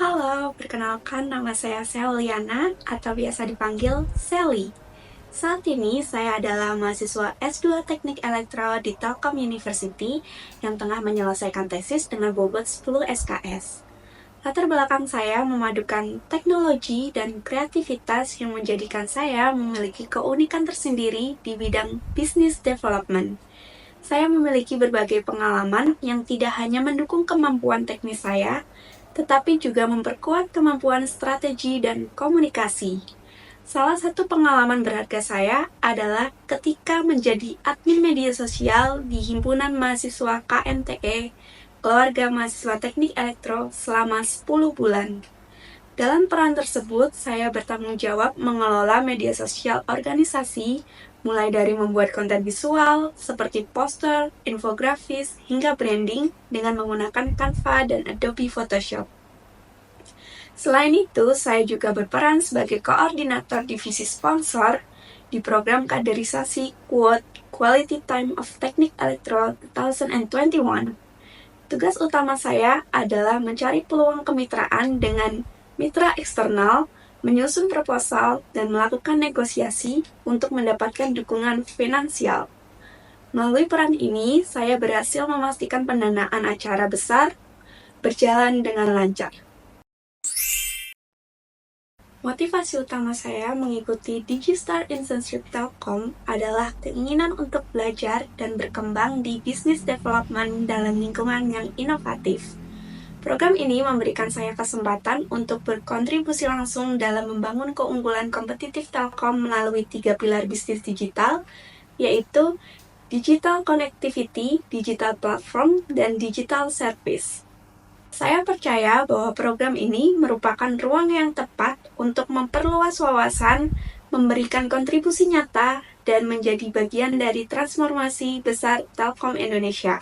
Halo, perkenalkan nama saya Seliana atau biasa dipanggil Sally. Saat ini saya adalah mahasiswa S2 Teknik Elektro di Telkom University yang tengah menyelesaikan tesis dengan bobot 10 SKS. Latar belakang saya memadukan teknologi dan kreativitas yang menjadikan saya memiliki keunikan tersendiri di bidang business development. Saya memiliki berbagai pengalaman yang tidak hanya mendukung kemampuan teknis saya, tetapi juga memperkuat kemampuan strategi dan komunikasi. Salah satu pengalaman berharga saya adalah ketika menjadi admin media sosial di Himpunan Mahasiswa KMTE, Keluarga Mahasiswa Teknik Elektro selama 10 bulan. Dalam peran tersebut, saya bertanggung jawab mengelola media sosial organisasi, mulai dari membuat konten visual seperti poster, infografis, hingga branding dengan menggunakan Canva dan Adobe Photoshop. Selain itu, saya juga berperan sebagai koordinator divisi sponsor di program kaderisasi Quality Time of Technic Electro 2021. Tugas utama saya adalah mencari peluang kemitraan dengan mitra eksternal, menyusun proposal, dan melakukan negosiasi untuk mendapatkan dukungan finansial. Melalui peran ini, saya berhasil memastikan pendanaan acara besar berjalan dengan lancar. Motivasi utama saya mengikuti Digistar Internship Telkom adalah keinginan untuk belajar dan berkembang di business development dalam lingkungan yang inovatif. Program ini memberikan saya kesempatan untuk berkontribusi langsung dalam membangun keunggulan kompetitif Telkom melalui 3 pilar bisnis digital, yaitu Digital Connectivity, Digital Platform, dan Digital Service. Saya percaya bahwa program ini merupakan ruang yang tepat untuk memperluas wawasan, memberikan kontribusi nyata, dan menjadi bagian dari transformasi besar Telkom Indonesia.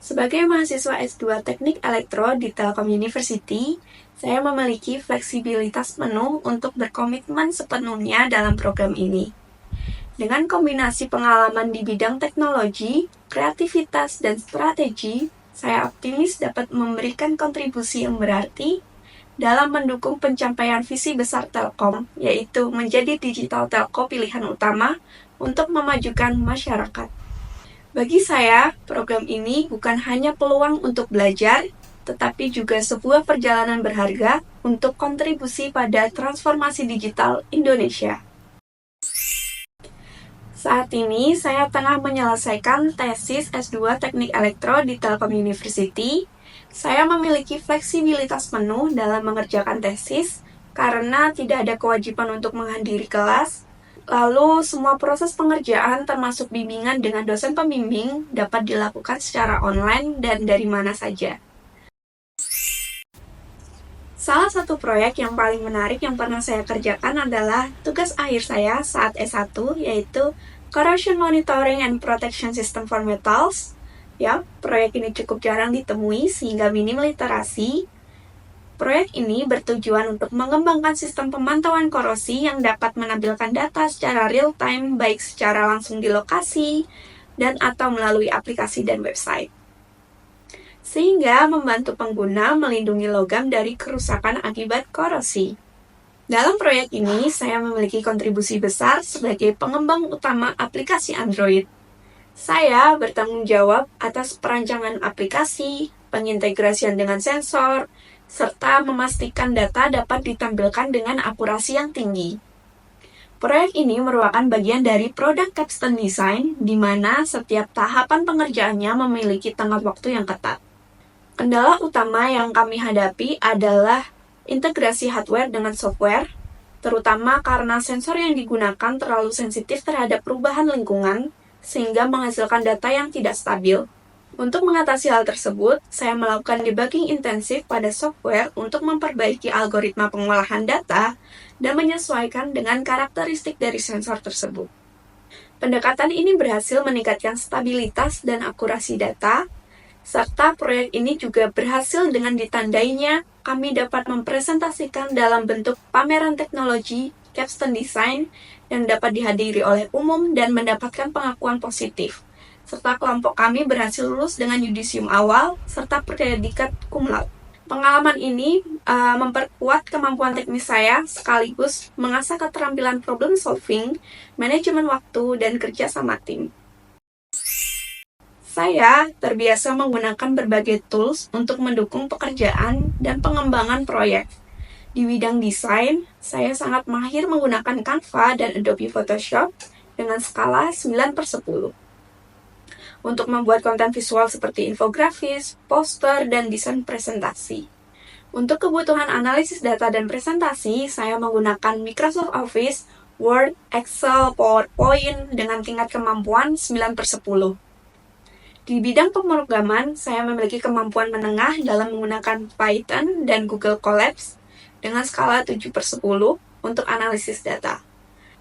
Sebagai mahasiswa S2 Teknik Elektro di Telkom University, saya memiliki fleksibilitas penuh untuk berkomitmen sepenuhnya dalam program ini. Dengan kombinasi pengalaman di bidang teknologi, kreativitas, dan strategi, saya optimis dapat memberikan kontribusi yang berarti dalam mendukung pencapaian visi besar Telkom, yaitu menjadi digital telco pilihan utama untuk memajukan masyarakat. Bagi saya, program ini bukan hanya peluang untuk belajar, tetapi juga sebuah perjalanan berharga untuk kontribusi pada transformasi digital Indonesia. Saat ini, saya tengah menyelesaikan tesis S2 Teknik Elektro di Telkom University. Saya memiliki fleksibilitas penuh dalam mengerjakan tesis karena tidak ada kewajiban untuk menghadiri kelas. Lalu, semua proses pengerjaan termasuk bimbingan dengan dosen pembimbing dapat dilakukan secara online dan dari mana saja. Salah satu proyek yang paling menarik yang pernah saya kerjakan adalah tugas akhir saya saat S1, yaitu Corrosion Monitoring and Protection System for Metals. Proyek ini cukup jarang ditemui sehingga minim literasi. Proyek ini bertujuan untuk mengembangkan sistem pemantauan korosi yang dapat menampilkan data secara real-time baik secara langsung di lokasi dan atau melalui aplikasi dan website. Sehingga membantu pengguna melindungi logam dari kerusakan akibat korosi. Dalam proyek ini, saya memiliki kontribusi besar sebagai pengembang utama aplikasi Android. Saya bertanggung jawab atas perancangan aplikasi, pengintegrasian dengan sensor, serta memastikan data dapat ditampilkan dengan akurasi yang tinggi. Proyek ini merupakan bagian dari product capstone design, di mana setiap tahapan pengerjaannya memiliki tenggat waktu yang ketat. Kendala utama yang kami hadapi adalah integrasi hardware dengan software, terutama karena sensor yang digunakan terlalu sensitif terhadap perubahan lingkungan, sehingga menghasilkan data yang tidak stabil. Untuk mengatasi hal tersebut, saya melakukan debugging intensif pada software untuk memperbaiki algoritma pengolahan data dan menyesuaikan dengan karakteristik dari sensor tersebut. Pendekatan ini berhasil meningkatkan stabilitas dan akurasi data, serta proyek ini juga berhasil dengan ditandainya kami dapat mempresentasikan dalam bentuk pameran teknologi capstone design yang dapat dihadiri oleh umum dan mendapatkan pengakuan positif. serta kelompok kami berhasil lulus dengan yudisium awal serta predikat cum laude. Pengalaman ini memperkuat kemampuan teknis saya sekaligus mengasah keterampilan problem solving, manajemen waktu, dan kerja sama tim. Saya terbiasa menggunakan berbagai tools untuk mendukung pekerjaan dan pengembangan proyek. Di bidang desain, saya sangat mahir menggunakan Canva dan Adobe Photoshop dengan skala 9/10. Untuk membuat konten visual seperti infografis, poster, dan desain presentasi. Untuk kebutuhan analisis data dan presentasi, saya menggunakan Microsoft Office, Word, Excel, PowerPoint dengan tingkat kemampuan 9/10. Di bidang pemrograman, saya memiliki kemampuan menengah dalam menggunakan Python dan Google Colabs dengan skala 7/10 untuk analisis data.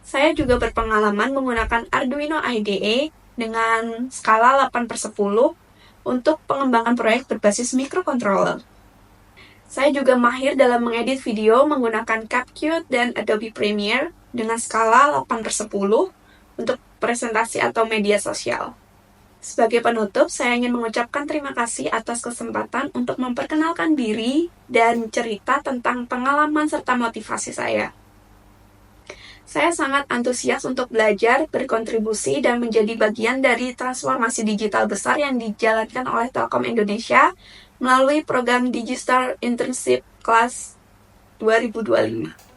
Saya juga berpengalaman menggunakan Arduino IDE dengan skala 8/10 untuk pengembangan proyek berbasis microcontroller. Saya juga mahir dalam mengedit video menggunakan CapCut dan Adobe Premiere dengan skala 8/10 untuk presentasi atau media sosial. Sebagai penutup, saya ingin mengucapkan terima kasih atas kesempatan untuk memperkenalkan diri dan cerita tentang pengalaman serta motivasi saya. Saya sangat antusias untuk belajar, berkontribusi, dan menjadi bagian dari transformasi digital besar yang dijalankan oleh Telkom Indonesia melalui program Digistar Internship Class 2025.